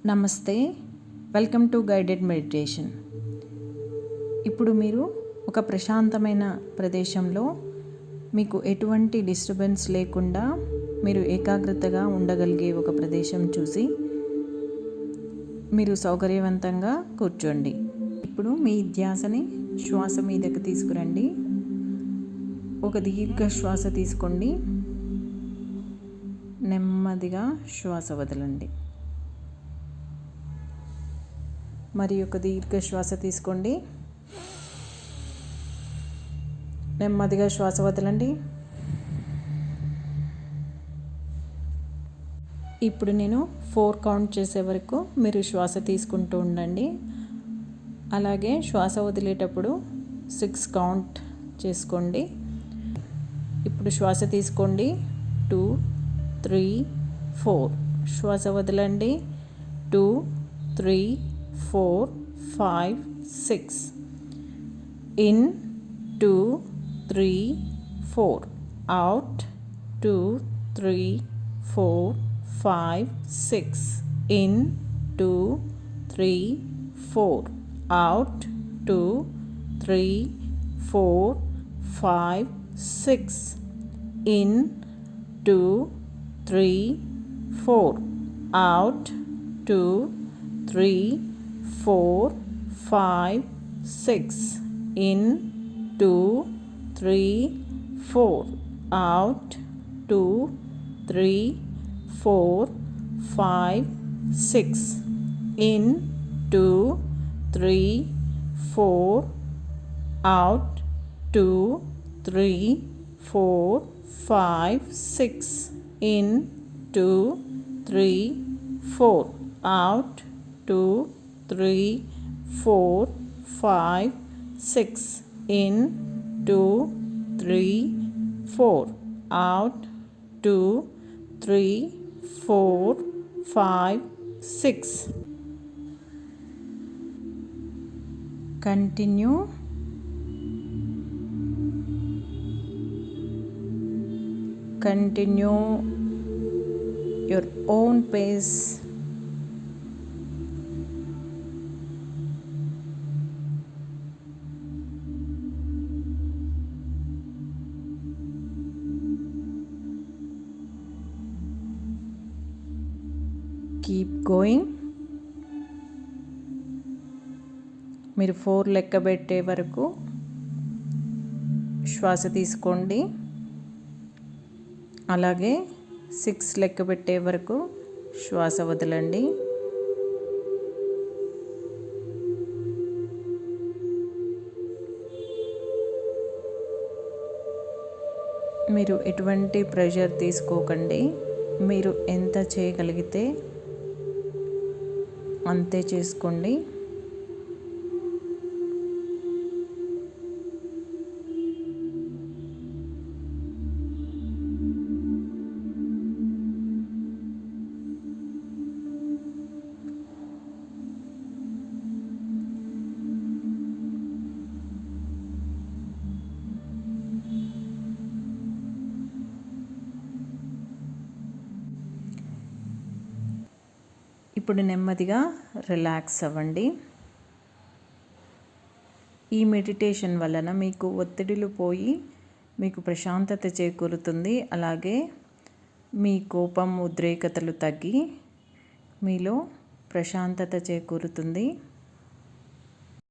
నమస్తే, welcome to guided meditation. ఇప్పుడు మీరు ఒక ప్రశాంతమైన ప్రదేశంలో మీకు ఎటువంటి డిస్టర్బెన్స్ లేకుండా మీరు ఏకాగ్రతగా ఉండగలిగే ఒక ప్రదేశం చూసి మీరు సౌకర్యవంతంగా కూర్చోండి. ఇప్పుడు మీ ధ్యాసని శ్వాస మీదకి తీసుకురండి. ఒక దీర్ఘ శ్వాస తీసుకోండి, నెమ్మదిగా శ్వాస వదలండి. మరి ఒక దీర్ఘ శ్వాస తీసుకోండి, నెమ్మదిగా శ్వాస వదలండి. ఇప్పుడు నేను 4 కౌంట్ చేసే వరకు మీరు శ్వాస తీసుకుంటూ ఉండండి. అలాగే శ్వాస వదిలేటప్పుడు 6 కౌంట్ చేసుకోండి. ఇప్పుడు శ్వాస తీసుకోండి, 2, 3, 4. శ్వాస వదలండి, 2, 3, 4, 5, 6. In, 2, 3, 4. Out, 2, 3, 4, 5, 6. In, 2, 3, 4. Out, 2, 3, 4, 5, 6. In, 2, 3, 4. Out, 2, 3, 4, 5, 6. In, 2, 3, 4. Out, 2, 3, 4, 5, 6. In, 2, 3, 4. Out, 2, 3, 4, 5, 6. In, 2, 3, 4. Out, 2, 3, 4, 5, 6. In, 2, 3, 4. Out, 2, 3, 4, 5, 6. Continue. Continue your own pace. Keep going. మీరు 4 లెక్క పెట్టే వరకు శ్వాస తీసుకోండి. అలాగే 6 లెక్క పెట్టే వరకు శ్వాస వదలండి. మీరు ఎటువంటి ప్రెషర్ తీసుకోకండి. మీరు ఎంత చేయగలిగితే అంతే చేసుకోండి. ఇప్పుడు నెమ్మదిగా రిలాక్స్ అవ్వండి. ఈ మెడిటేషన్ వలన మీకు ఒత్తిడిలు పోయి మీకు ప్రశాంతత చేకూరుతుంది. అలాగే మీ కోపం, ఉద్రేకతలు తగ్గి మీలో ప్రశాంతత చేకూరుతుంది.